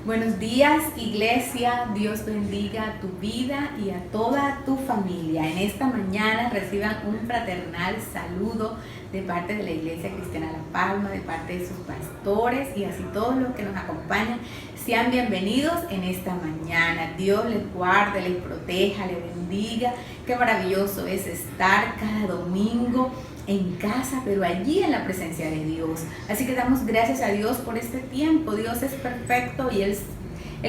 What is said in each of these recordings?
Buenos días, iglesia. Dios bendiga a tu vida y a toda tu familia. En esta mañana reciban un fraternal saludo de parte de la Iglesia Cristiana La Palma, de parte de sus pastores y así todos los que nos acompañan. Sean bienvenidos en esta mañana. Dios les guarde, les proteja, les bendiga. Qué maravilloso es estar cada domingo en casa, pero allí en la presencia de Dios. Así que damos gracias a Dios por este tiempo. Dios es perfecto y Él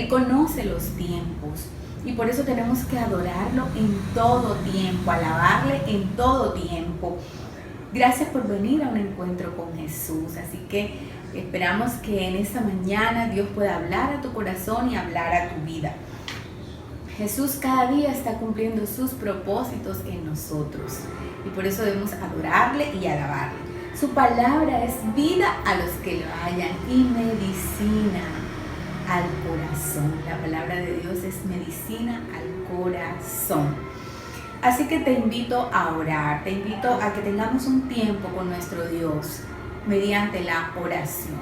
conoce los tiempos. Y por eso tenemos que adorarlo en todo tiempo, alabarle en todo tiempo. Gracias por venir a un encuentro con Jesús. Así que esperamos que en esta mañana Dios pueda hablar a tu corazón y hablar a tu vida. Jesús cada día está cumpliendo sus propósitos en nosotros y por eso debemos adorarle y alabarle. Su palabra es vida a los que lo hallan y medicina al corazón. La palabra de Dios es medicina al corazón. Así que te invito a orar, te invito a que tengamos un tiempo con nuestro Dios mediante la oración.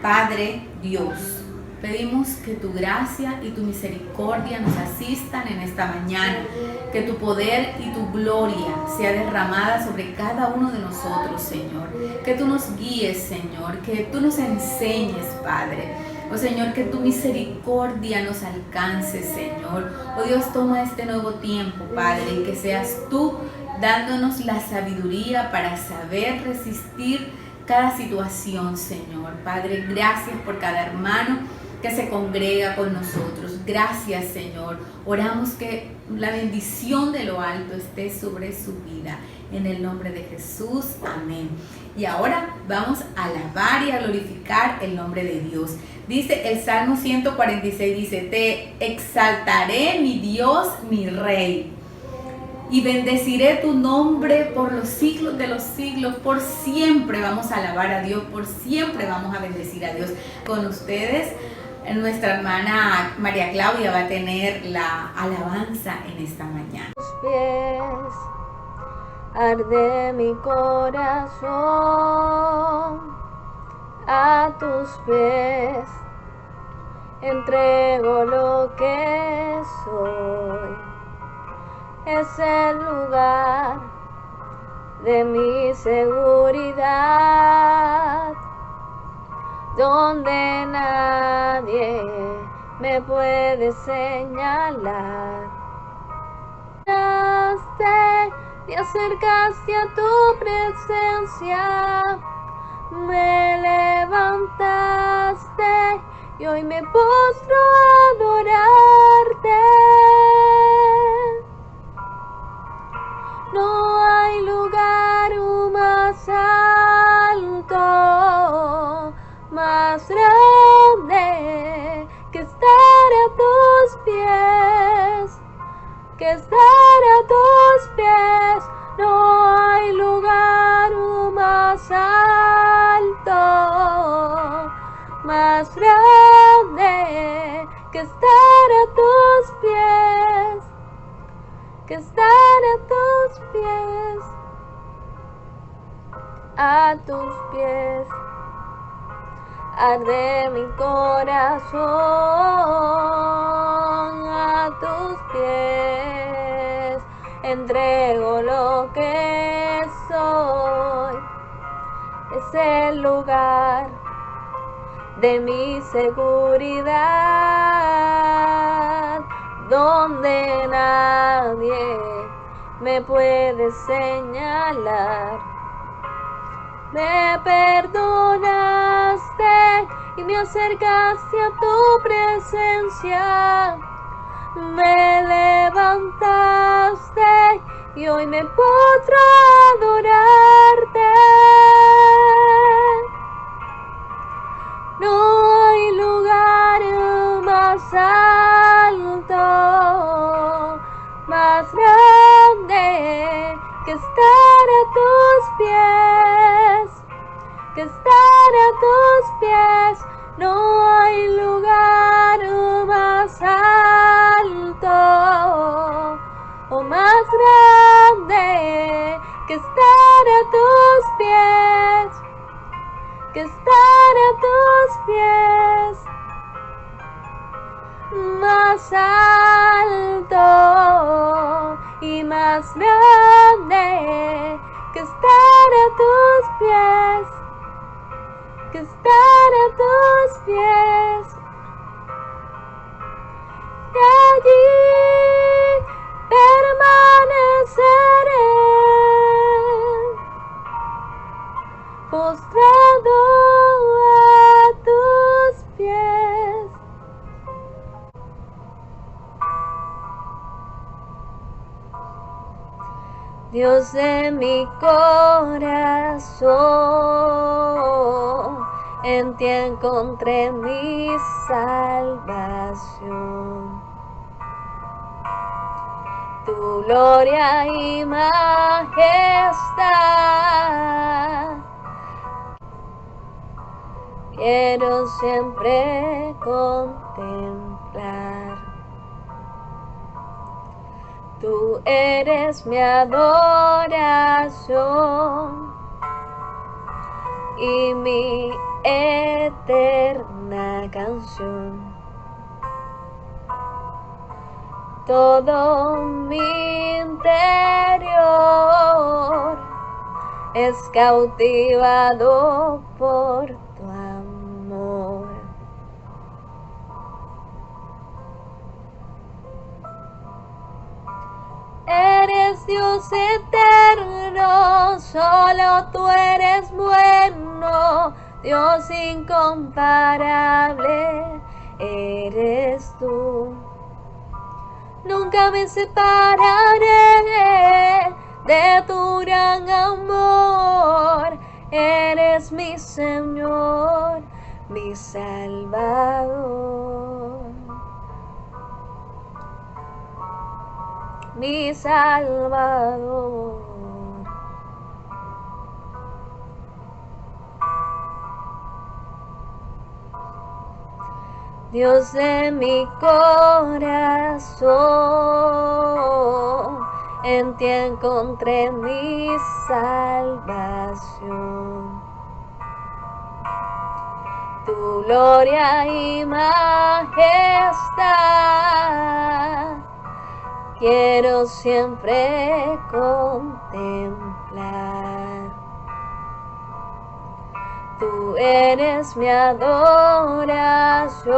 Padre Dios, pedimos que tu gracia y tu misericordia nos asistan en esta mañana, que tu poder y tu gloria sea derramada sobre cada uno de nosotros, Señor. Que tú nos guíes, Señor, que tú nos enseñes, Padre. Oh Señor, que tu misericordia nos alcance, Señor. Oh Dios, toma este nuevo tiempo, Padre, y que seas tú dándonos la sabiduría para saber resistir cada situación, Señor. Padre, gracias por cada hermano que se congrega con nosotros. Gracias, Señor. Oramos que la bendición de lo alto esté sobre su vida. En el nombre de Jesús. Amén. Y ahora vamos a alabar y a glorificar el nombre de Dios. Dice el Salmo 146, dice: te exaltaré, mi Dios, mi Rey, y bendeciré tu nombre por los siglos de los siglos. Por siempre vamos a alabar a Dios, por siempre vamos a bendecir a Dios. Con ustedes, nuestra hermana María Claudia va a tener la alabanza en esta mañana. Tus pies arde mi corazón, a tus pies entrego lo que soy. Es el lugar de mi seguridad, donde nadie me puede señalar. Te acercaste a tu presencia, me levantaste y hoy me postro a adorarte. No hay lugar más alto, más grande que estar a tus pies, que estar a tus pies. No hay lugar más alto, más grande que estar a tus pies, que estar a tus pies, a tus pies. Arde mi corazón, a tus pies entrego lo que soy. Es el lugar de mi seguridad, donde nadie me puede señalar. Me perdonaste y me acercaste a tu presencia, me levantaste y hoy me postro a adorarte. No hay lugar más alto, más grande que estar a tus pies, que estar a tus pies. No hay lugar más alto o más grande que estar a tus pies, que estar a tus pies, más alto y más grande que estar a tus pies, que estar a tus pies. Y allí permaneceré, postrado a tus pies. Dios de mi corazón, en ti encontré mi salvación. Tu gloria y majestad quiero siempre contemplar. Tú eres mi adoración y mi eterna canción. Todo mi interior es cautivado por tu amor. Eres Dios eterno, solo tú eres bueno, Dios incomparable, eres tú. Nunca me separaré de tu gran amor, eres mi Señor, mi Salvador, mi Salvador. Dios de mi corazón, en ti encontré mi salvación. Tu gloria y majestad quiero siempre contemplar. Tú eres mi adoración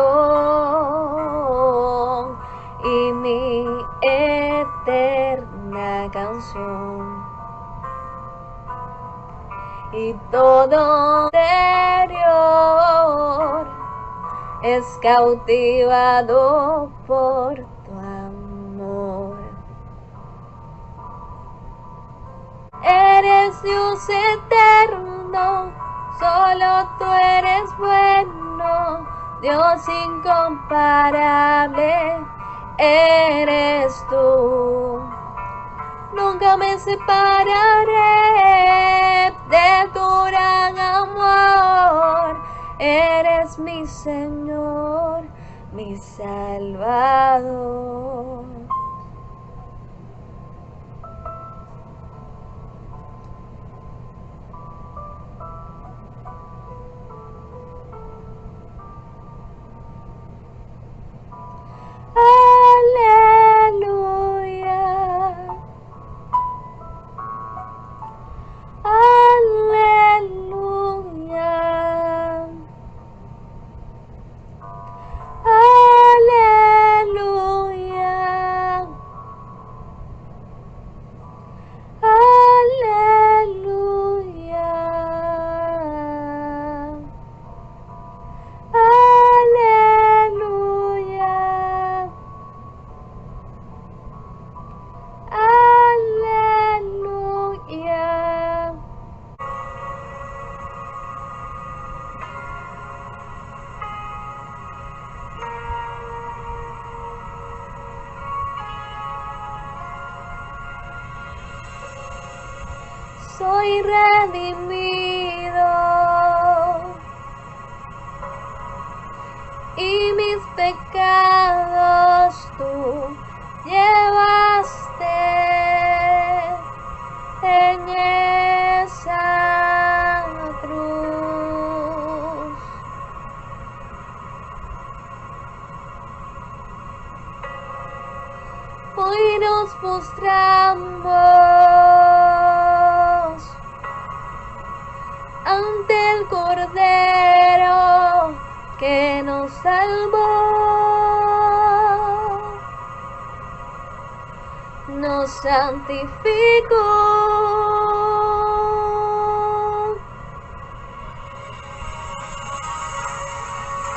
y mi eterna canción. Y todo interior es cautivado por tu amor. Eres Dios eterno, solo tú eres bueno, Dios incomparable, eres tú. Nunca me separaré de tu gran amor, eres mi Señor, mi Salvador. Soy redimido y mis pecados tú llevaste en esa cruz. nos postramos ante el Cordero que nos salvó, nos santificó.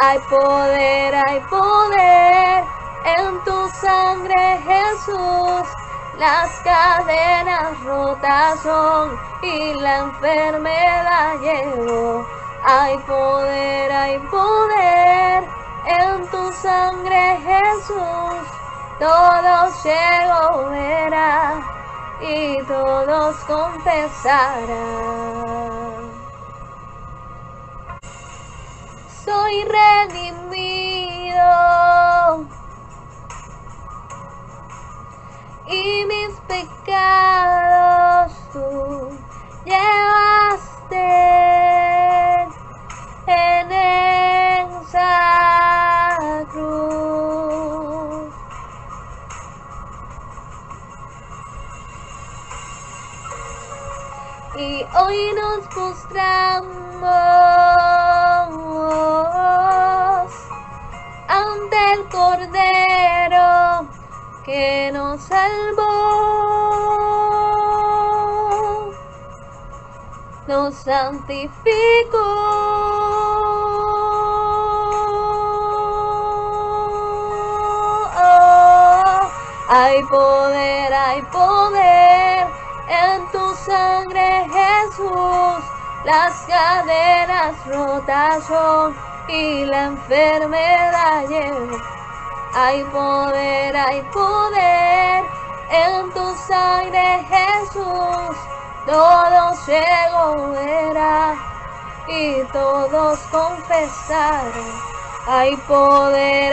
Hay poder en tu sangre, Jesús. Las cadenas rotas son y la enfermedad llegó. Hay poder en tu sangre, Jesús. Todos ciegos verán y todos confesarán. Soy redimido y mis pecados tú llevaste en esa cruz. Y hoy nos postramos ante el Cordero que nos salvó, nos santificó. Hay poder en tu sangre, Jesús. Las cadenas rotas son y la enfermedad llegó. Hay poder en tu sangre, Jesús. Todos ciegos verán y todos confesarán. Hay poder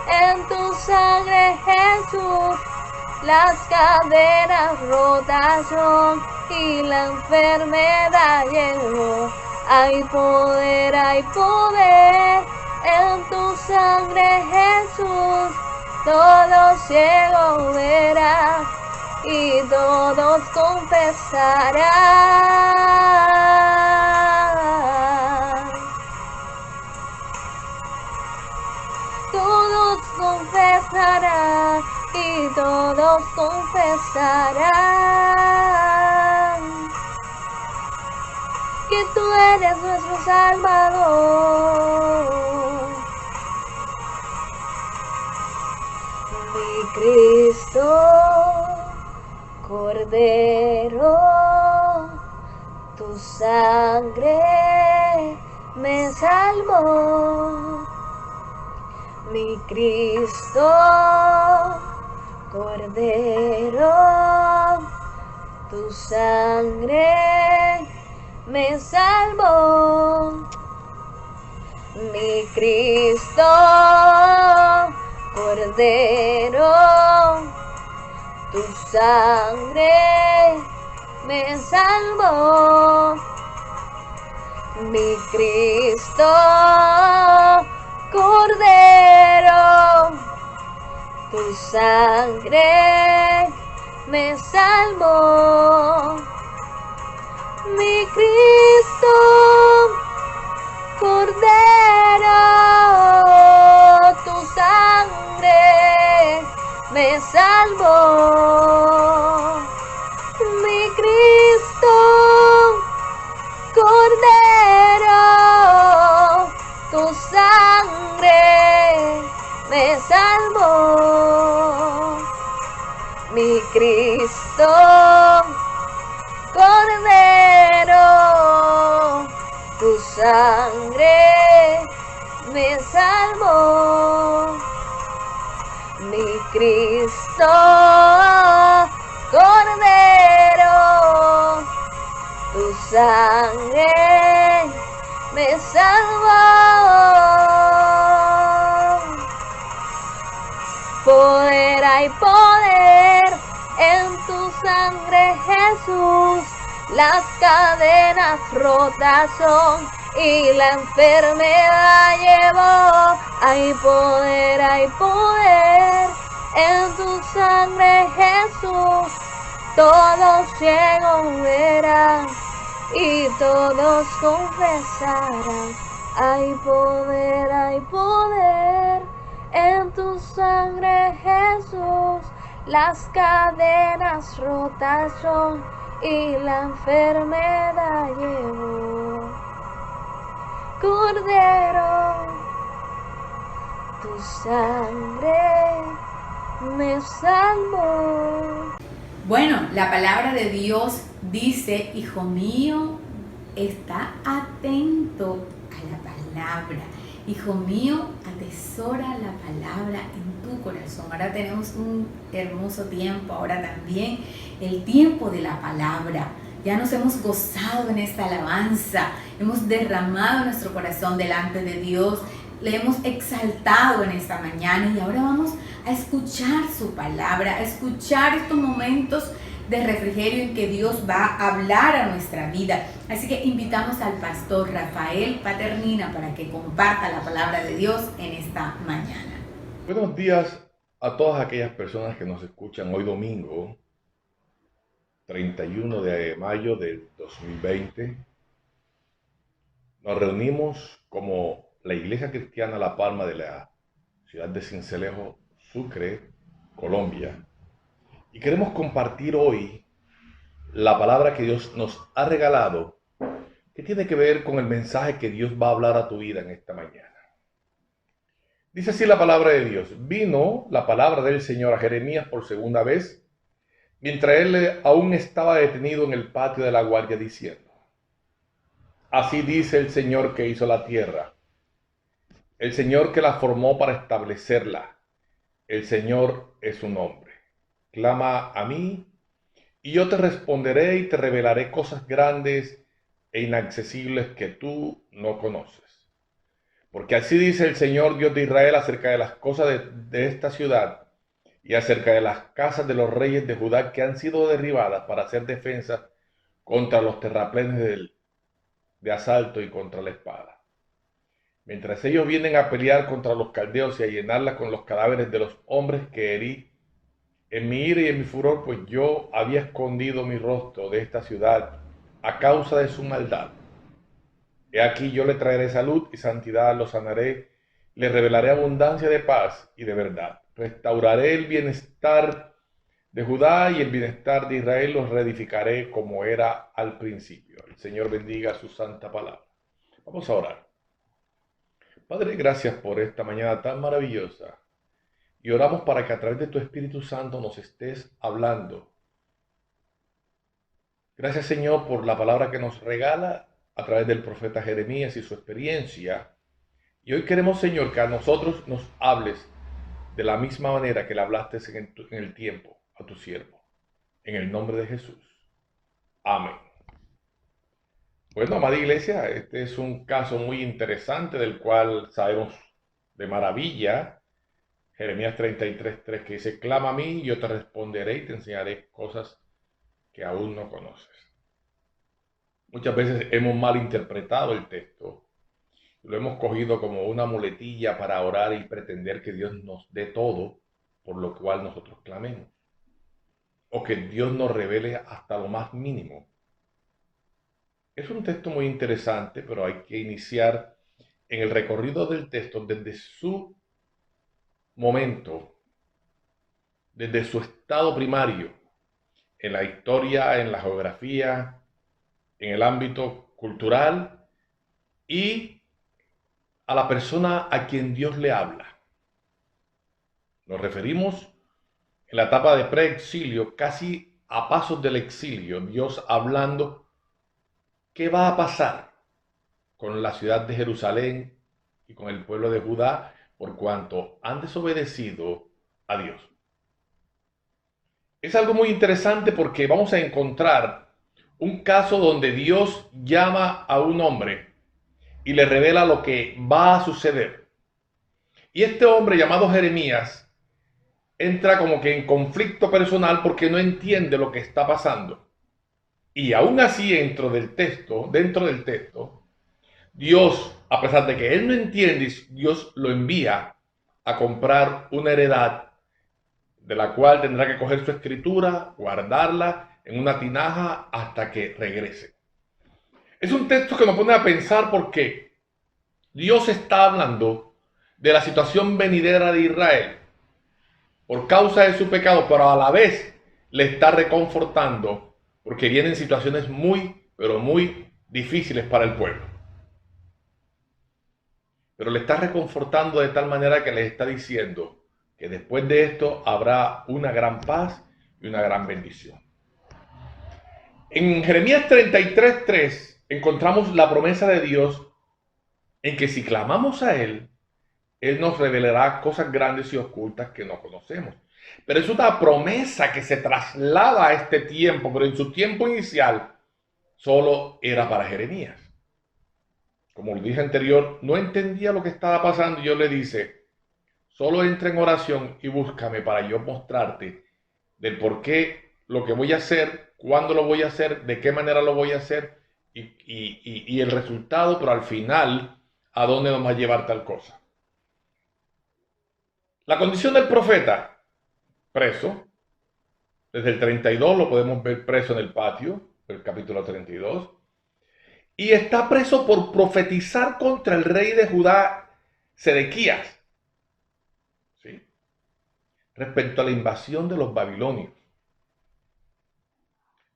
en tu sangre, Jesús. Las cadenas rotas son y la enfermedad llegó. Hay poder en tu sangre, Jesús. Todos ciegos verán y todos confesarán. Todos confesarán y todos confesarán que tú eres nuestro Salvador. Mi Cristo, Cordero, tu sangre me salvó. Mi Cristo, Cordero, tu sangre me salvó. Mi Cristo, Cordero, tu sangre me salvó. Mi Cristo, Cordero, tu sangre me salvó. Mi Cristo, Cordero, tu sangre me salvó. Mi Cristo, Cordero, tu sangre me salvó. Mi Cristo, Cordero, tu sangre me salvó. Mi Cristo, Cordero, tu sangre me salvó. Poder en tu sangre, Jesús. Las cadenas rotas son y la enfermedad llevó. Hay poder En tu sangre, Jesús, todo ciego verá y todos confesarán. Hay poder en tu sangre, Jesús. Las cadenas rotas son y la enfermedad llevó. Cordero, tu sangre me salvó. Bueno, la palabra de Dios dice, hijo mío, está atento a la palabra. Hijo mío, atesora la palabra en tu corazón. Ahora tenemos un hermoso tiempo, ahora también el tiempo de la palabra. Ya nos hemos gozado en esta alabanza, hemos derramado nuestro corazón delante de Dios, le hemos exaltado en esta mañana y ahora vamos a escuchar su palabra, a escuchar estos momentos de refrigerio en que Dios va a hablar a nuestra vida. Así que invitamos al pastor Rafael Paternina para que comparta la palabra de Dios en esta mañana. Buenos días a todas aquellas personas que nos escuchan hoy domingo, 31 de mayo del 2020. Nos reunimos como la Iglesia Cristiana La Palma de la ciudad de Sincelejo, Sucre, Colombia. Y queremos compartir hoy la palabra que Dios nos ha regalado, que tiene que ver con el mensaje que Dios va a hablar a tu vida en esta mañana. Dice así la palabra de Dios. Vino la palabra del Señor a Jeremías por segunda vez, mientras él aún estaba detenido en el patio de la guardia, diciendo: así dice el Señor que hizo la tierra, el Señor que la formó para establecerla. El Señor es su nombre. Clama a mí, y yo te responderé y te revelaré cosas grandes e inaccesibles que tú no conoces. Porque así dice el Señor Dios de Israel acerca de las cosas de esta ciudad y acerca de las casas de los reyes de Judá que han sido derribadas para hacer defensa contra los terraplenes de asalto y contra la espada. Mientras ellos vienen a pelear contra los caldeos y a llenarla con los cadáveres de los hombres que herí en mi ira y en mi furor, pues yo había escondido mi rostro de esta ciudad a causa de su maldad. He aquí yo le traeré salud y santidad, lo sanaré, le revelaré abundancia de paz y de verdad. Restauraré el bienestar de Judá y el bienestar de Israel los reedificaré como era al principio. El Señor bendiga su santa palabra. Vamos a orar. Padre, gracias por esta mañana tan maravillosa. Y oramos para que a través de tu Espíritu Santo nos estés hablando. Gracias, Señor, por la palabra que nos regala a través del profeta Jeremías y su experiencia. Y hoy queremos, Señor, que a nosotros nos hables de la misma manera que le hablaste en el tiempo a tu siervo. En el nombre de Jesús. Amén. Bueno, amada iglesia, este es un caso muy interesante del cual sabemos de maravilla. Jeremías 33:3, que dice: clama a mí y yo te responderé y te enseñaré cosas que aún no conoces. Muchas veces hemos malinterpretado el texto, lo hemos cogido como una muletilla para orar y pretender que Dios nos dé todo por lo cual nosotros clamemos, o que Dios nos revele hasta lo más mínimo. Es un texto muy interesante, pero hay que iniciar en el recorrido del texto desde su momento, desde su estado primario, en la historia, en la geografía, en el ámbito cultural y a la persona a quien Dios le habla. Nos referimos en la etapa de preexilio, casi a pasos del exilio, Dios hablando qué va a pasar con la ciudad de Jerusalén y con el pueblo de Judá por cuanto han desobedecido a Dios. Es algo muy interesante porque vamos a encontrar un caso donde Dios llama a un hombre y le revela lo que va a suceder. Y este hombre llamado Jeremías entra como que en conflicto personal porque no entiende lo que está pasando. Y aún así dentro del texto, Dios, a pesar de que él no entiende, Dios lo envía a comprar una heredad de la cual tendrá que coger su escritura, guardarla en una tinaja hasta que regrese. Es un texto que nos pone a pensar porque Dios está hablando de la situación venidera de Israel por causa de su pecado, pero a la vez le está reconfortando porque vienen situaciones muy, pero muy difíciles para el pueblo. Pero le está reconfortando de tal manera que les está diciendo que después de esto habrá una gran paz y una gran bendición. En Jeremías 33:3 encontramos la promesa de Dios en que si clamamos a Él, Él nos revelará cosas grandes y ocultas que no conocemos. Pero es una promesa que se traslada a este tiempo, pero en su tiempo inicial solo era para Jeremías. Como lo dije anterior, no entendía lo que estaba pasando y Dios le dice, solo entra en oración y búscame para yo mostrarte del por qué lo que voy a hacer, cuándo lo voy a hacer, de qué manera lo voy a hacer y el resultado, pero al final, a dónde nos va a llevar tal cosa. La condición del profeta, preso, desde el 32 lo podemos ver preso en el patio, el capítulo 32, y está preso por profetizar contra el rey de Judá, Sedequías, ¿sí? Respecto a la invasión de los babilonios.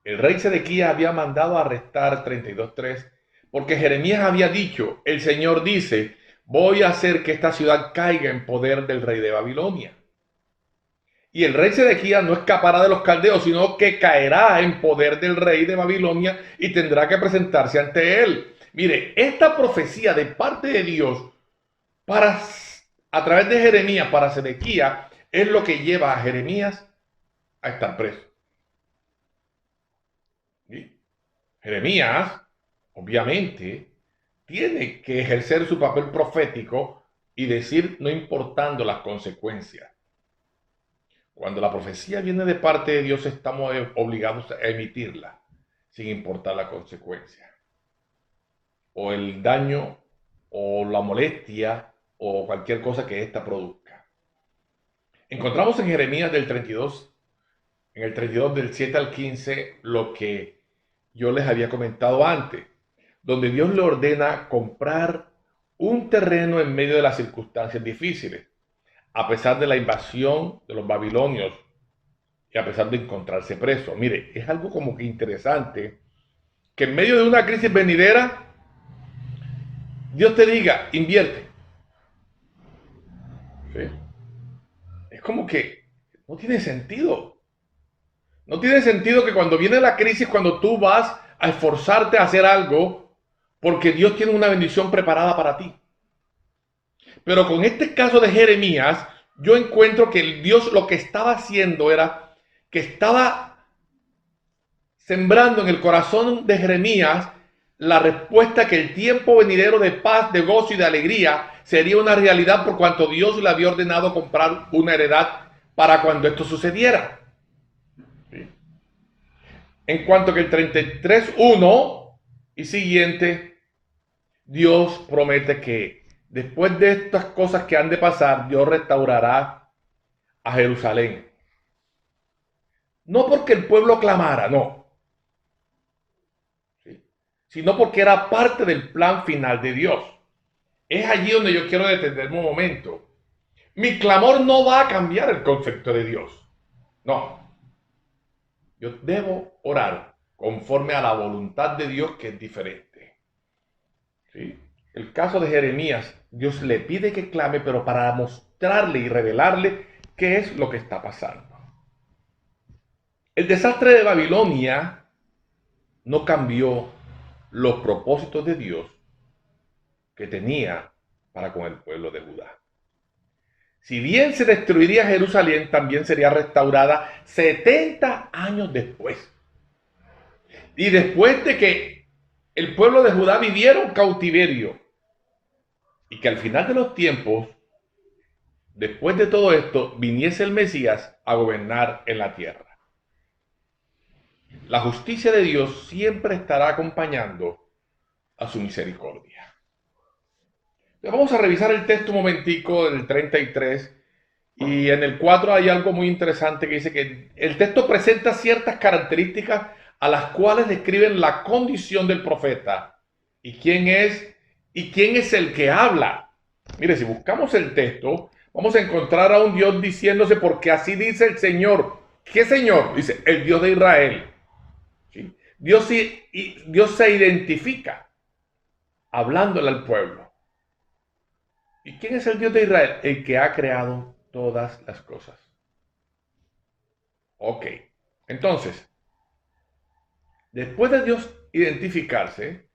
El rey Sedequías había mandado a arrestar 32:3 porque Jeremías había dicho, el Señor dice, voy a hacer que esta ciudad caiga en poder del rey de Babilonia. Y el rey Sedequías no escapará de los caldeos, sino que caerá en poder del rey de Babilonia y tendrá que presentarse ante él. Mire, esta profecía de parte de Dios a través de Jeremías para Sedequías es lo que lleva a Jeremías a estar preso. ¿Sí? Jeremías, obviamente, tiene que ejercer su papel profético y decir no importando las consecuencias. Cuando la profecía viene de parte de Dios, estamos obligados a emitirla, sin importar la consecuencia, o el daño, o la molestia, o cualquier cosa que ésta produzca. Encontramos en Jeremías del 32, en el 32 del 7 al 15, lo que yo les había comentado antes, donde Dios le ordena comprar un terreno en medio de las circunstancias difíciles, a pesar de la invasión de los babilonios y a pesar de encontrarse preso. Mire, es algo como que interesante que en medio de una crisis venidera, Dios te diga, invierte. ¿Sí? Es como que no tiene sentido. No tiene sentido que cuando viene la crisis, cuando tú vas a esforzarte a hacer algo, porque Dios tiene una bendición preparada para ti. Pero con este caso de Jeremías, yo encuentro que Dios lo que estaba haciendo era que estaba sembrando en el corazón de Jeremías la respuesta que el tiempo venidero de paz, de gozo y de alegría sería una realidad por cuanto Dios le había ordenado comprar una heredad para cuando esto sucediera. ¿Sí? En cuanto que el 33:1 y siguiente, Dios promete que después de estas cosas que han de pasar, Dios restaurará a Jerusalén. No porque el pueblo clamara, no. ¿Sí? Sino porque era parte del plan final de Dios. Es allí donde yo quiero detenerme un momento. Mi clamor no va a cambiar el concepto de Dios. No. Yo debo orar conforme a la voluntad de Dios, que es diferente. ¿Sí? El caso de Jeremías, Dios le pide que clame, pero para mostrarle y revelarle qué es lo que está pasando. El desastre de Babilonia no cambió los propósitos de Dios que tenía para con el pueblo de Judá. Si bien se destruiría Jerusalén, también sería restaurada 70 años después. Y después de que el pueblo de Judá viviera un cautiverio, y que al final de los tiempos, después de todo esto, viniese el Mesías a gobernar en la tierra. La justicia de Dios siempre estará acompañando a su misericordia. Vamos a revisar el texto un momentico del 33 Y en el 4 hay algo muy interesante que dice que el texto presenta ciertas características a las cuales describen la condición del profeta y quién es el que habla. Mire, si buscamos el texto, vamos a encontrar a un Dios diciéndose, porque así dice el Señor. ¿Qué Señor? Dice, el Dios de Israel. ¿Sí? Dios se identifica hablándole al pueblo. ¿Y quién es el Dios de Israel? El que ha creado todas las cosas. Ok, entonces, después de Dios identificarse,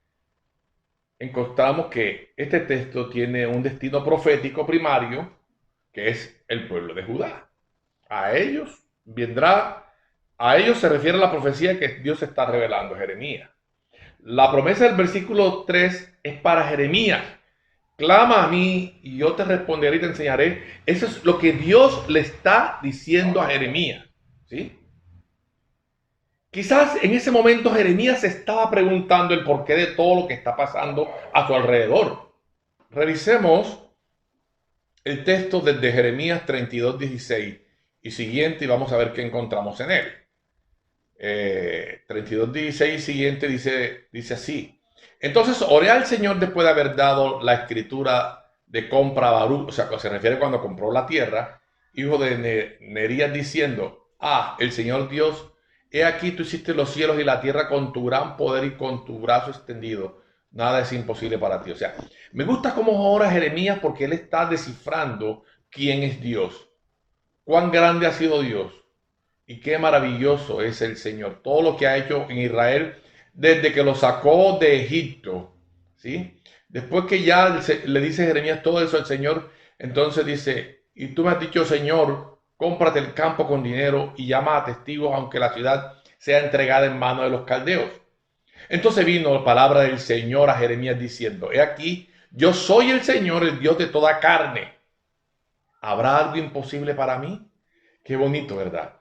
encontramos que este texto tiene un destino profético primario, que es el pueblo de Judá. A ellos se refiere a la profecía que Dios está revelando a Jeremías. La promesa del versículo 3 es para Jeremías. Clama a mí y yo te responderé y te enseñaré. Eso es lo que Dios le está diciendo a Jeremías, ¿sí? Quizás en ese momento Jeremías se estaba preguntando el porqué de todo lo que está pasando a su alrededor. Revisemos el texto desde Jeremías 32:16 y siguiente y vamos a ver qué encontramos en él. 32:16 y siguiente dice así. Entonces oré al Señor después de haber dado la escritura de compra a Baruch, o sea, que se refiere cuando compró la tierra, hijo de Nerías, diciendo, el Señor Dios, he aquí tú hiciste los cielos y la tierra con tu gran poder y con tu brazo extendido. Nada es imposible para ti. O sea, me gusta cómo ora Jeremías porque él está descifrando quién es Dios, cuán grande ha sido Dios y qué maravilloso es el Señor. Todo lo que ha hecho en Israel desde que lo sacó de Egipto, ¿sí? Después que ya le dice Jeremías todo eso al Señor, entonces dice, y tú me has dicho, Señor, cómprate el campo con dinero y llama a testigos aunque la ciudad sea entregada en manos de los caldeos. Entonces vino la palabra del Señor a Jeremías diciendo, he aquí, yo soy el Señor, el Dios de toda carne. ¿Habrá algo imposible para mí? Qué bonito, ¿verdad?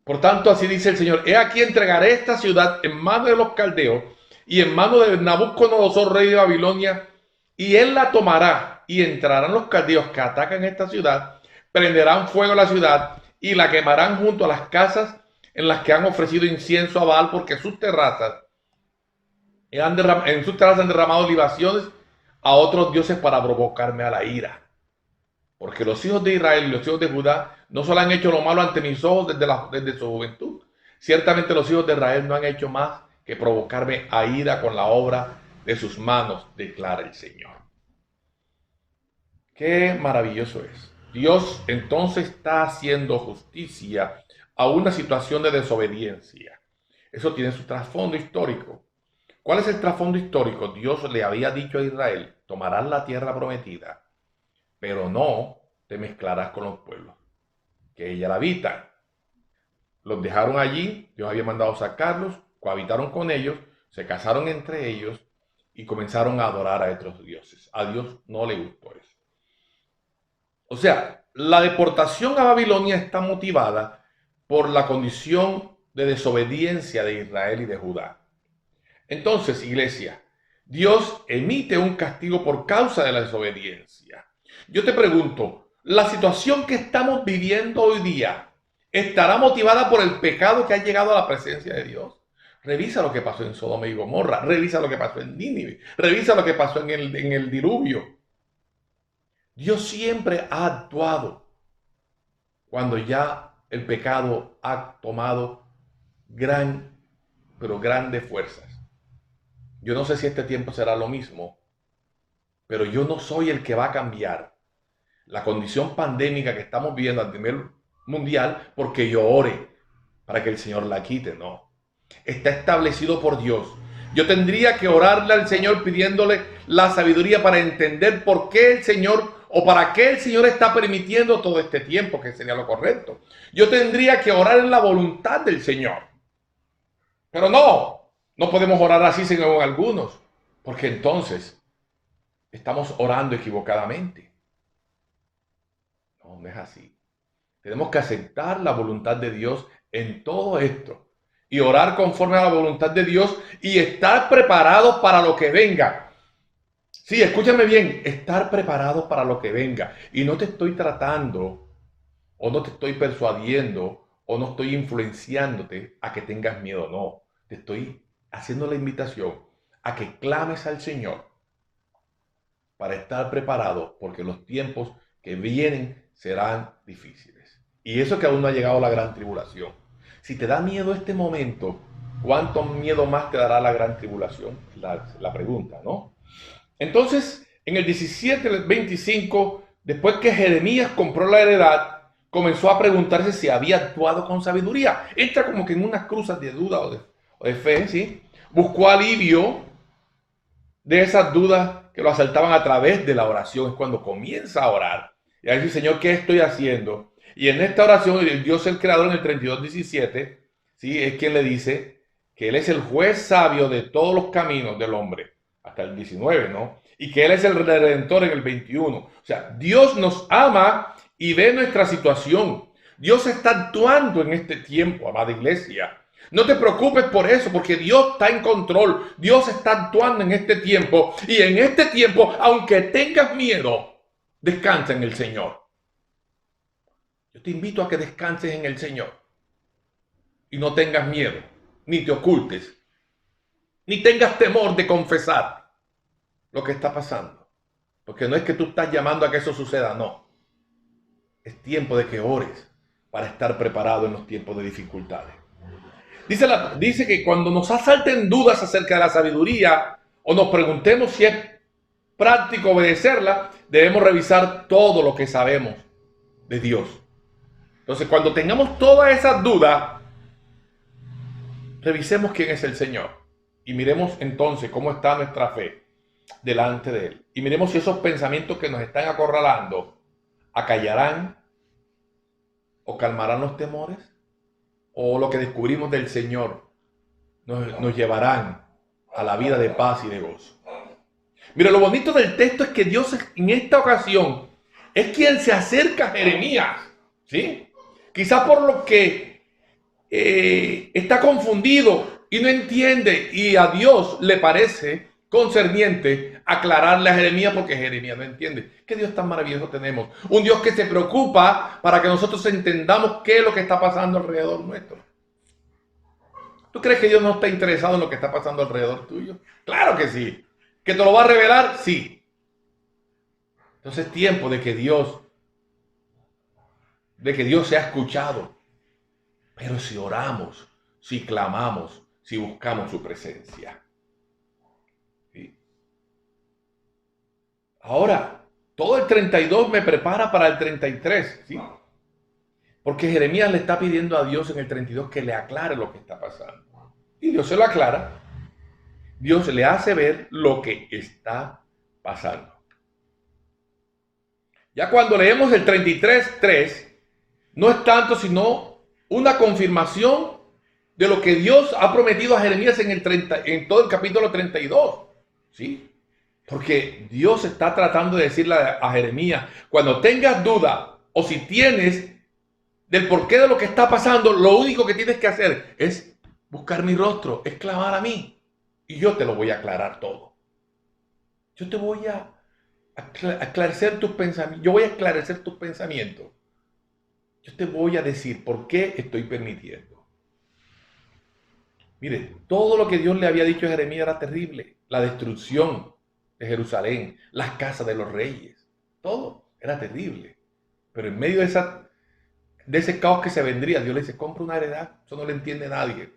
Por tanto, así dice el Señor, he aquí entregaré esta ciudad en manos de los caldeos y en manos de Nabucodonosor, rey de Babilonia, y él la tomará y entrarán los caldeos que atacan esta ciudad, prenderán fuego a la ciudad y la quemarán junto a las casas en las que han ofrecido incienso a Baal, porque en sus terrazas han derramado libaciones a otros dioses para provocarme a la ira. Porque los hijos de Israel y los hijos de Judá no solo han hecho lo malo ante mis ojos desde su juventud. Ciertamente los hijos de Israel no han hecho más que provocarme a ira con la obra de sus manos, declara el Señor. Qué maravilloso es. Dios entonces está haciendo justicia a una situación de desobediencia. Eso tiene su trasfondo histórico. ¿Cuál es el trasfondo histórico? Dios le había dicho a Israel, tomarás la tierra prometida, pero no te mezclarás con los pueblos que ella la habita. Los dejaron allí, Dios había mandado sacarlos, cohabitaron con ellos, se casaron entre ellos y comenzaron a adorar a otros dioses. A Dios no le gustó eso. O sea, la deportación a Babilonia está motivada por la condición de desobediencia de Israel y de Judá. Entonces, iglesia, Dios emite un castigo por causa de la desobediencia. Yo te pregunto, ¿la situación que estamos viviendo hoy día estará motivada por el pecado que ha llegado a la presencia de Dios? Revisa lo que pasó en Sodoma y Gomorra, revisa lo que pasó en Nínive, revisa lo que pasó en el diluvio. Dios siempre ha actuado cuando ya el pecado ha tomado grandes fuerzas. Yo no sé si este tiempo será lo mismo, pero yo no soy el que va a cambiar la condición pandémica que estamos viviendo a nivel mundial porque yo ore para que el Señor la quite. No, está establecido por Dios. Yo tendría que orarle al Señor pidiéndole la sabiduría para entender por qué el Señor o para qué el Señor está permitiendo todo este tiempo, que sería lo correcto. Yo tendría que orar en la voluntad del Señor. Pero no podemos orar así según algunos, porque entonces estamos orando equivocadamente. No es así. Tenemos que aceptar la voluntad de Dios en todo esto y orar conforme a la voluntad de Dios y estar preparados para lo que venga. Sí, escúchame bien, estar preparados para lo que venga. Y no te estoy tratando o no te estoy persuadiendo, o no estoy influenciándote a que tengas miedo, no. Te estoy haciendo la invitación a que clames al Señor para estar preparado, porque los tiempos que vienen serán difíciles. Y eso que aún no ha llegado la gran tribulación. Si te da miedo este momento, ¿cuánto miedo más te dará la gran tribulación? La pregunta, ¿no? Entonces, en el 17-25, después que Jeremías compró la heredad, comenzó a preguntarse si había actuado con sabiduría. Entra como que en unas cruzas de duda o de fe, ¿sí? Buscó alivio de esas dudas que lo asaltaban a través de la oración. Es cuando comienza a orar. Y a decir, Señor, ¿qué estoy haciendo? Y en esta oración, el Dios el Creador en el 32-17, ¿sí? Es quien le dice que Él es el juez sabio de todos los caminos del hombre. Hasta el 19, ¿no? Y que Él es el Redentor en el 21. O sea, Dios nos ama y ve nuestra situación. Dios está actuando en este tiempo, amada iglesia. No te preocupes por eso, porque Dios está en control. Dios está actuando en este tiempo. Y en este tiempo, aunque tengas miedo, descansa en el Señor. Yo te invito a que descanses en el Señor. Y no tengas miedo, ni te ocultes, ni tengas temor de confesar lo que está pasando. Porque no es que tú estás llamando a que eso suceda, no. Es tiempo de que ores para estar preparado en los tiempos de dificultades. Dice que cuando nos asalten dudas acerca de la sabiduría o nos preguntemos si es práctico obedecerla, debemos revisar todo lo que sabemos de Dios. Entonces, cuando tengamos todas esas dudas, revisemos quién es el Señor y miremos entonces cómo está nuestra fe delante de Él. Y miremos si esos pensamientos que nos están acorralando acallarán o calmarán los temores, o lo que descubrimos del Señor nos llevarán a la vida de paz y de gozo. Mira, lo bonito del texto es que Dios en esta ocasión es quien se acerca a Jeremías, ¿sí? Quizás por lo que está confundido y no entiende, y a Dios le parece concerniente aclararle a Jeremías, porque Jeremías no entiende. ¿Qué Dios tan maravilloso tenemos? Un Dios que se preocupa para que nosotros entendamos qué es lo que está pasando alrededor nuestro. ¿Tú crees que Dios no está interesado en lo que está pasando alrededor tuyo? Claro que sí. ¿Que te lo va a revelar? Sí. Entonces es tiempo de que Dios sea escuchado. Pero si oramos, si clamamos, si buscamos su presencia. ¿Sí? Ahora, todo el 32 me prepara para el 33, ¿sí? Porque Jeremías le está pidiendo a Dios en el 32 que le aclare lo que está pasando. Y Dios se lo aclara. Dios le hace ver lo que está pasando. Ya cuando leemos el 33:3, no es tanto sino una confirmación de lo que Dios ha prometido a Jeremías en todo el capítulo 32. ¿Sí? Porque Dios está tratando de decirle a Jeremías, cuando tengas duda o si tienes del porqué de lo que está pasando, lo único que tienes que hacer es buscar mi rostro, es clamar a mí. Y yo te lo voy a aclarar todo. Yo te voy a aclarecer tus pensamientos. Yo voy a esclarecer tus pensamientos. Yo te voy a decir por qué estoy permitiendo. Mire, todo lo que Dios le había dicho a Jeremías era terrible. La destrucción de Jerusalén, las casas de los reyes, todo era terrible. Pero en medio de ese caos que se vendría, Dios le dice, compra una heredad. Eso no le entiende nadie.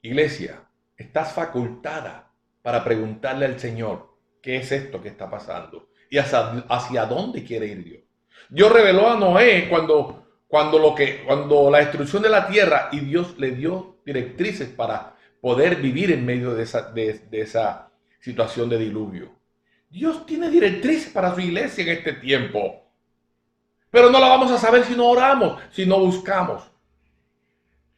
Iglesia, estás facultada para preguntarle al Señor, ¿qué es esto que está pasando? Y hacia dónde quiere ir Dios. Dios reveló a Noé cuando la destrucción de la tierra, y Dios le dio directrices para poder vivir en medio de esa situación de diluvio. Dios tiene directrices para su iglesia en este tiempo. Pero no la vamos a saber si no oramos, si no buscamos.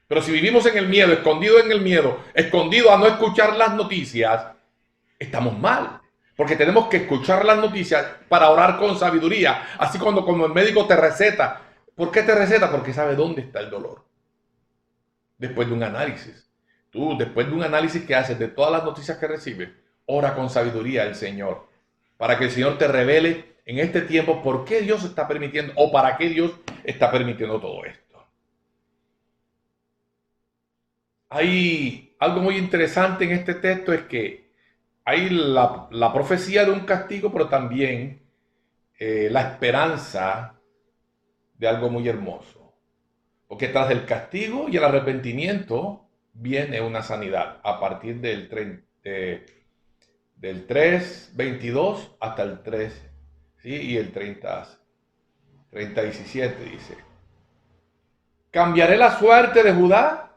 Pero si vivimos en el miedo, escondido en el miedo, escondido a no escuchar las noticias, estamos mal. Porque tenemos que escuchar las noticias para orar con sabiduría. Así como el médico te receta. ¿Por qué te receta? Porque sabe dónde está el dolor. Después de un análisis. Tú, después de un análisis que haces de todas las noticias que recibes, ora con sabiduría al Señor. Para que el Señor te revele en este tiempo por qué Dios está permitiendo o para qué Dios está permitiendo todo esto. Hay algo muy interesante en este texto, es que hay la profecía de un castigo, pero también la esperanza de algo muy hermoso. Porque tras el castigo y el arrepentimiento viene una sanidad a partir del 3:22 hasta el 3, ¿sí? Y el 30:17 dice: cambiaré la suerte de Judá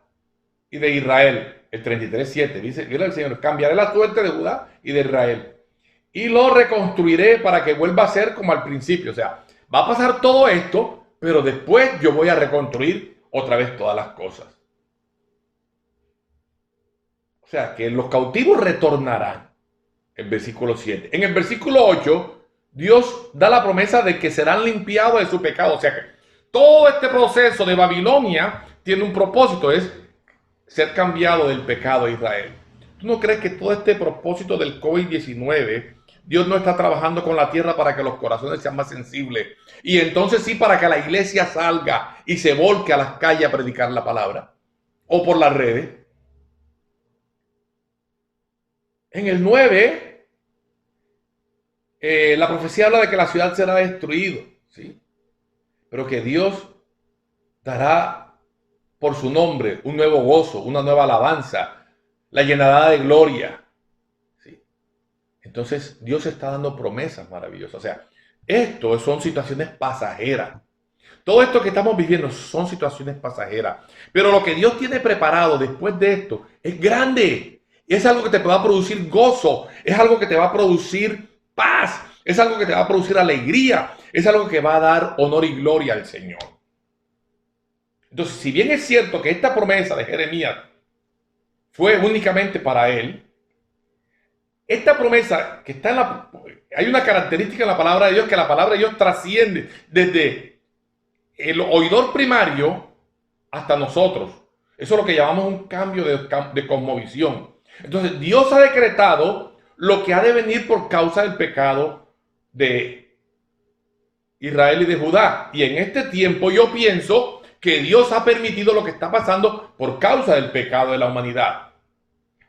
y de Israel. El 33:7 dice, mira el Señor, cambiaré la suerte de Judá y de Israel y lo reconstruiré para que vuelva a ser como al principio. O sea, va a pasar todo esto, pero después yo voy a reconstruir otra vez todas las cosas. O sea, que los cautivos retornarán. El versículo 7. En el versículo 8, Dios da la promesa de que serán limpiados de su pecado. O sea que todo este proceso de Babilonia tiene un propósito, es ser cambiado del pecado de Israel. ¿Tú no crees que todo este propósito del COVID-19, Dios no está trabajando con la tierra para que los corazones sean más sensibles? Y entonces sí, para que la iglesia salga y se volque a las calles a predicar la palabra. O por las redes. En el 9, la profecía habla de que la ciudad será destruida, ¿sí? Pero que Dios dará por su nombre un nuevo gozo, una nueva alabanza, la llenará de gloria, ¿sí? Entonces Dios está dando promesas maravillosas. O sea, esto son situaciones pasajeras. Todo esto que estamos viviendo son situaciones pasajeras. Pero lo que Dios tiene preparado después de esto es grande. Es algo que te va a producir gozo. Es algo que te va a producir paz. Es algo que te va a producir alegría. Es algo que va a dar honor y gloria al Señor. Entonces, si bien es cierto que esta promesa de Jeremías fue únicamente para él, esta promesa que está en la... Hay una característica en la palabra de Dios, que la palabra de Dios trasciende desde el oidor primario hasta nosotros. Eso es lo que llamamos un cambio de cosmovisión. Entonces, Dios ha decretado lo que ha de venir por causa del pecado de Israel y de Judá. Y en este tiempo yo pienso que Dios ha permitido lo que está pasando por causa del pecado de la humanidad.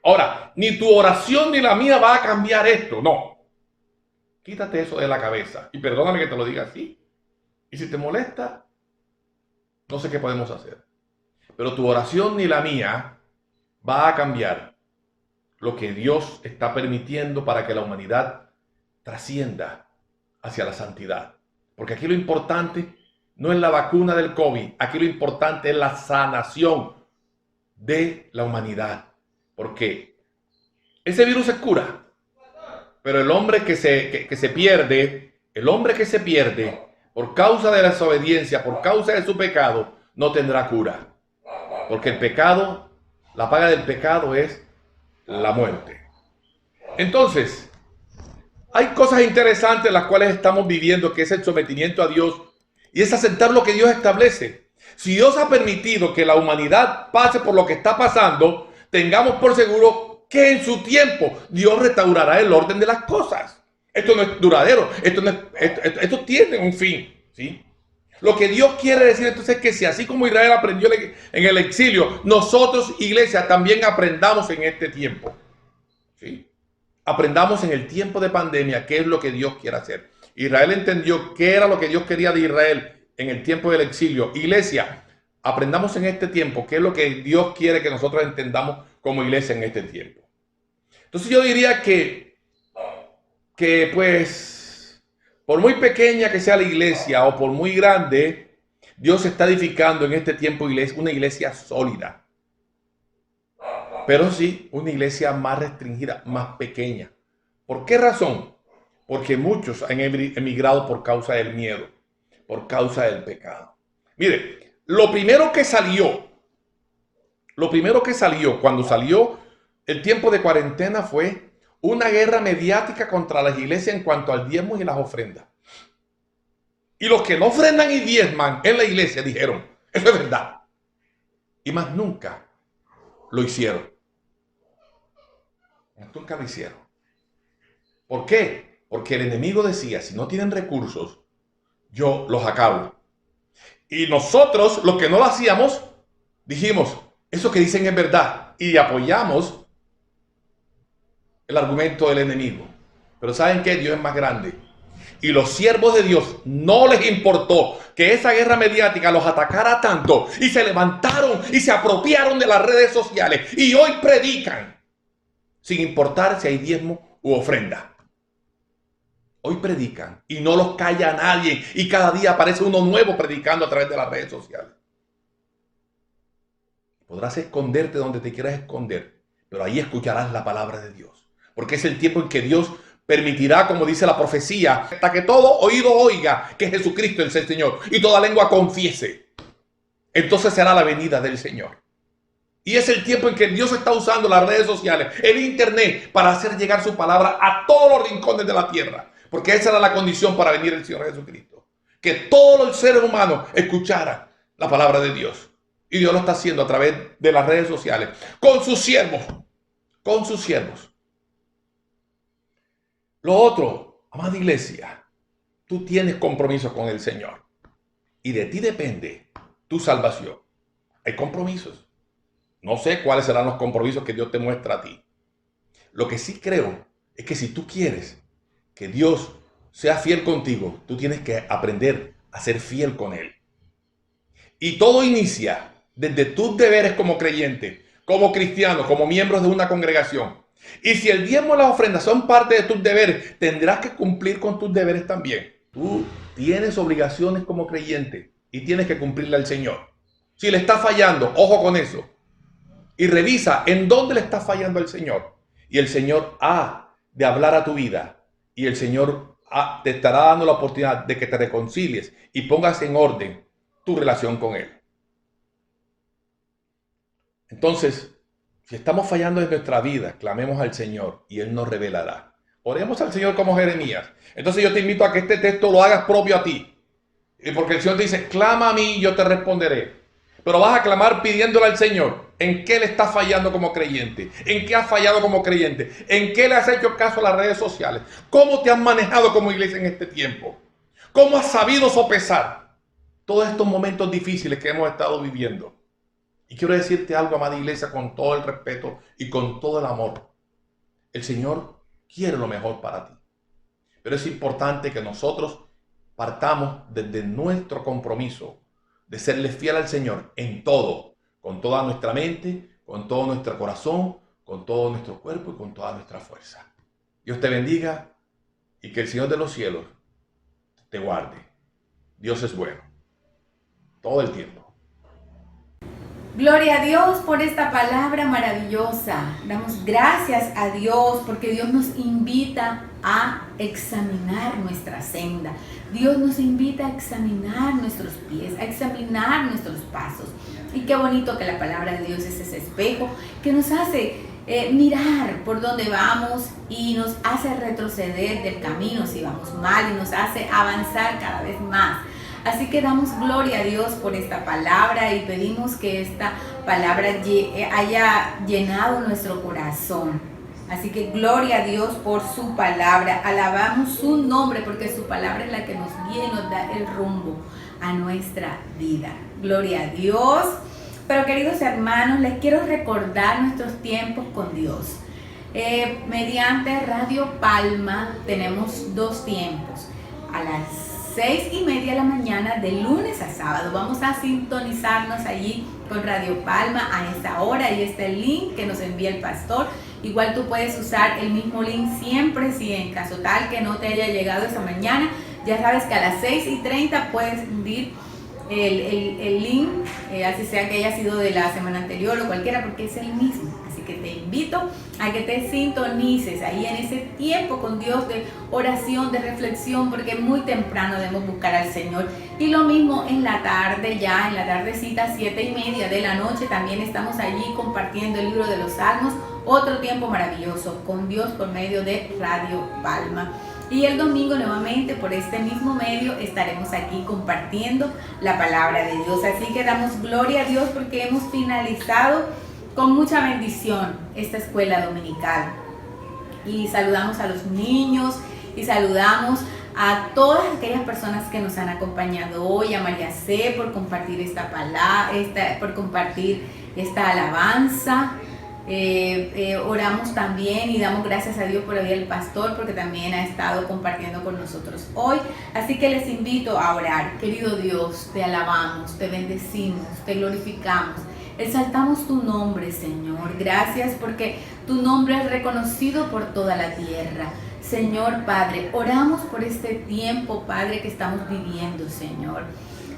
Ahora, ni tu oración ni la mía va a cambiar esto, no. Quítate eso de la cabeza. Y perdóname que te lo diga así. Y si te molesta, no sé qué podemos hacer. Pero tu oración ni la mía va a cambiar lo que Dios está permitiendo para que la humanidad trascienda hacia la santidad. Porque aquí lo importante no es la vacuna del COVID. Aquí lo importante es la sanación de la humanidad. Porque ese virus se cura. Pero el hombre que se pierde, el hombre que se pierde por causa de la desobediencia, por causa de su pecado, no tendrá cura. Porque el pecado, la paga del pecado es la muerte. Entonces, hay cosas interesantes las cuales estamos viviendo, que es el sometimiento a Dios y es aceptar lo que Dios establece. Si Dios ha permitido que la humanidad pase por lo que está pasando, tengamos por seguro que en su tiempo Dios restaurará el orden de las cosas. Esto no es duradero, esto tiene un fin, ¿sí? Lo que Dios quiere decir entonces es que si así como Israel aprendió en el exilio, nosotros, iglesia, también aprendamos en este tiempo, ¿sí? Aprendamos en el tiempo de pandemia qué es lo que Dios quiere hacer. Israel entendió qué era lo que Dios quería de Israel en el tiempo del exilio. Iglesia, aprendamos en este tiempo qué es lo que Dios quiere que nosotros entendamos como iglesia en este tiempo. Entonces yo diría que pues, por muy pequeña que sea la iglesia o por muy grande, Dios está edificando en este tiempo una iglesia sólida. Pero sí, una iglesia más restringida, más pequeña. ¿Por qué razón? Porque muchos han emigrado por causa del miedo, por causa del pecado. Mire, lo primero que salió cuando salió el tiempo de cuarentena fue una guerra mediática contra las iglesias en cuanto al diezmo y las ofrendas. Y los que no ofrendan y diezman en la iglesia dijeron, eso es verdad. Y más nunca lo hicieron. Nunca lo hicieron. ¿Por qué? Porque el enemigo decía, si no tienen recursos, yo los acabo. Y nosotros, los que no lo hacíamos, dijimos, eso que dicen es verdad. Y apoyamos el argumento del enemigo. Pero ¿saben qué? Dios es más grande. Y los siervos de Dios no les importó que esa guerra mediática los atacara tanto. Y se levantaron y se apropiaron de las redes sociales. Y hoy predican, sin importar si hay diezmo u ofrenda. Hoy predican y no los calla nadie. Y cada día aparece uno nuevo predicando a través de las redes sociales. Podrás esconderte donde te quieras esconder, pero ahí escucharás la palabra de Dios. Porque es el tiempo en que Dios permitirá, como dice la profecía, hasta que todo oído oiga que Jesucristo es el Señor y toda lengua confiese. Entonces será la venida del Señor. Y es el tiempo en que Dios está usando las redes sociales, el internet, para hacer llegar su palabra a todos los rincones de la tierra. Porque esa era la condición para venir el Señor Jesucristo. Que todos los seres humanos escucharan la palabra de Dios. Y Dios lo está haciendo a través de las redes sociales. Con sus siervos. Con sus siervos. Lo otro, amada iglesia, tú tienes compromiso con el Señor. Y de ti depende tu salvación. Hay compromisos. No sé cuáles serán los compromisos que Dios te muestra a ti. Lo que sí creo es que si tú quieres que Dios sea fiel contigo, tú tienes que aprender a ser fiel con Él. Y todo inicia desde tus deberes como creyente, como cristiano, como miembros de una congregación. Y si el diezmo y las ofrendas son parte de tus deberes, tendrás que cumplir con tus deberes también. Tú tienes obligaciones como creyente y tienes que cumplirle al Señor. Si le está fallando, ojo con eso. Y revisa en dónde le está fallando al Señor. Y el Señor ha de hablar a tu vida. Y el Señor te estará dando la oportunidad de que te reconcilies y pongas en orden tu relación con Él. Entonces, si estamos fallando en nuestra vida, clamemos al Señor y Él nos revelará. Oremos al Señor como Jeremías. Entonces yo te invito a que este texto lo hagas propio a ti. Porque el Señor te dice, clama a mí y yo te responderé. Pero vas a clamar pidiéndole al Señor en qué le estás fallando como creyente, en qué has fallado como creyente, en qué le has hecho caso a las redes sociales, cómo te has manejado como iglesia en este tiempo, cómo has sabido sopesar todos estos momentos difíciles que hemos estado viviendo. Y quiero decirte algo, amada iglesia, con todo el respeto y con todo el amor. El Señor quiere lo mejor para ti. Pero es importante que nosotros partamos desde nuestro compromiso de serle fiel al Señor en todo, con toda nuestra mente, con todo nuestro corazón, con todo nuestro cuerpo y con toda nuestra fuerza. Dios te bendiga y que el Señor de los cielos te guarde. Dios es bueno, todo el tiempo. Gloria a Dios por esta palabra maravillosa. Damos gracias a Dios porque Dios nos invita a examinar nuestra senda. Dios nos invita a examinar nuestros pies, a examinar nuestros pasos. Y qué bonito que la palabra de Dios es ese espejo que nos hace mirar por dónde vamos y nos hace retroceder del camino si vamos mal y nos hace avanzar cada vez más. Así que damos gloria a Dios por esta palabra y pedimos que esta palabra haya llenado nuestro corazón. Así que gloria a Dios por su palabra. Alabamos su nombre porque su palabra es la que nos guía y nos da el rumbo a nuestra vida. Gloria a Dios. Pero queridos hermanos, les quiero recordar nuestros tiempos con Dios. Mediante Radio Palma tenemos 2 tiempos. A las 6:30 de la mañana de lunes a sábado. Vamos a sintonizarnos allí con Radio Palma a esta hora. Ahí está el link que nos envía el pastor. Igual tú puedes usar el mismo link siempre, si en caso tal que no te haya llegado esa mañana. Ya sabes que a las 6:30 puedes enviar el link, así sea que haya sido de la semana anterior o cualquiera, porque es el mismo. Así que te invito a que te sintonices ahí en ese tiempo con Dios de oración, de reflexión, porque muy temprano debemos buscar al Señor. Y lo mismo en la tarde, ya en la tardecita, 7:30 de la noche, también estamos allí compartiendo el libro de los Salmos, otro tiempo maravilloso con Dios por medio de Radio Palma. Y el domingo nuevamente por este mismo medio estaremos aquí compartiendo la palabra de Dios. Así que damos gloria a Dios porque hemos finalizado con mucha bendición esta escuela dominical. Y saludamos a los niños Y saludamos a todas aquellas personas que nos han acompañado hoy, a María C por compartir esta palabra, por compartir esta alabanza. Oramos también y damos gracias a Dios por la vida del pastor, porque también ha estado compartiendo con nosotros hoy. Así que les invito a orar. Querido Dios, te alabamos, te bendecimos, te glorificamos. Exaltamos tu nombre, Señor. Gracias porque tu nombre es reconocido por toda la tierra. Señor Padre, oramos por este tiempo, Padre, que estamos viviendo, Señor.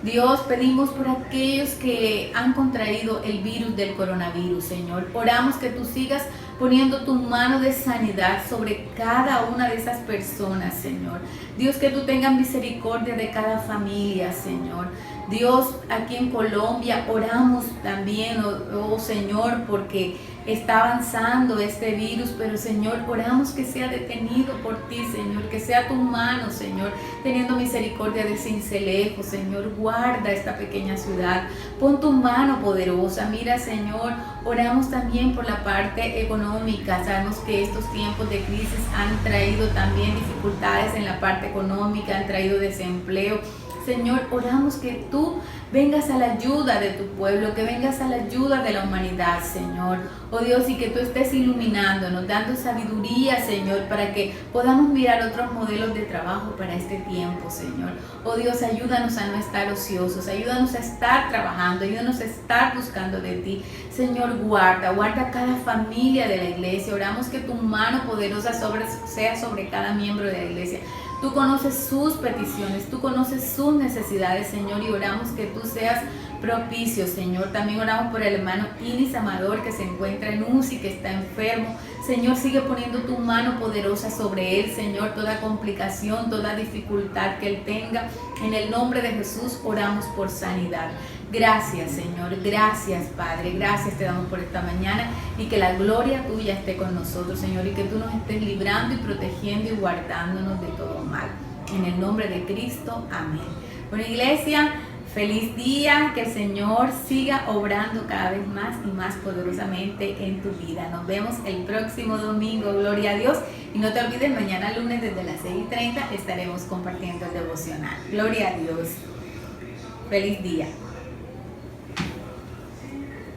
Dios, pedimos por aquellos que han contraído el virus del coronavirus, Señor. Oramos que tú sigas poniendo tu mano de sanidad sobre cada una de esas personas, Señor. Dios, que tú tengas misericordia de cada familia, Señor. Dios, aquí en Colombia oramos también, oh Señor, porque está avanzando este virus, pero Señor, oramos que sea detenido por ti, Señor, que sea tu mano, Señor, teniendo misericordia de Sincelejo, Señor. Guarda esta pequeña ciudad, pon tu mano poderosa. Mira, Señor, oramos también por la parte económica. Sabemos que estos tiempos de crisis han traído también dificultades en la parte económica, han traído desempleo. Señor, oramos que tú vengas a la ayuda de tu pueblo, que vengas a la ayuda de la humanidad, Señor. Oh Dios, y que tú estés iluminándonos, dando sabiduría, Señor, para que podamos mirar otros modelos de trabajo para este tiempo, Señor. Oh Dios, ayúdanos a no estar ociosos, ayúdanos a estar trabajando, ayúdanos a estar buscando de ti. Señor, guarda cada familia de la iglesia. Oramos que tu mano poderosa sea sobre cada miembro de la iglesia. Tú conoces sus peticiones, tú conoces sus necesidades, Señor, y oramos que tú seas propicio, Señor. También oramos por el hermano Inis Amador, que se encuentra en UCI, que está enfermo. Señor, sigue poniendo tu mano poderosa sobre él, Señor, toda complicación, toda dificultad que él tenga. En el nombre de Jesús oramos por sanidad. Gracias, Señor, gracias, Padre, gracias te damos por esta mañana, y que la gloria tuya esté con nosotros, Señor, y que tú nos estés librando y protegiendo y guardándonos de todo mal. En el nombre de Cristo, amén. Bueno, iglesia, feliz día, que el Señor siga obrando cada vez más y más poderosamente en tu vida. Nos vemos el próximo domingo, gloria a Dios, y no te olvides, mañana lunes desde las 6:30 estaremos compartiendo el devocional. Gloria a Dios. Feliz día.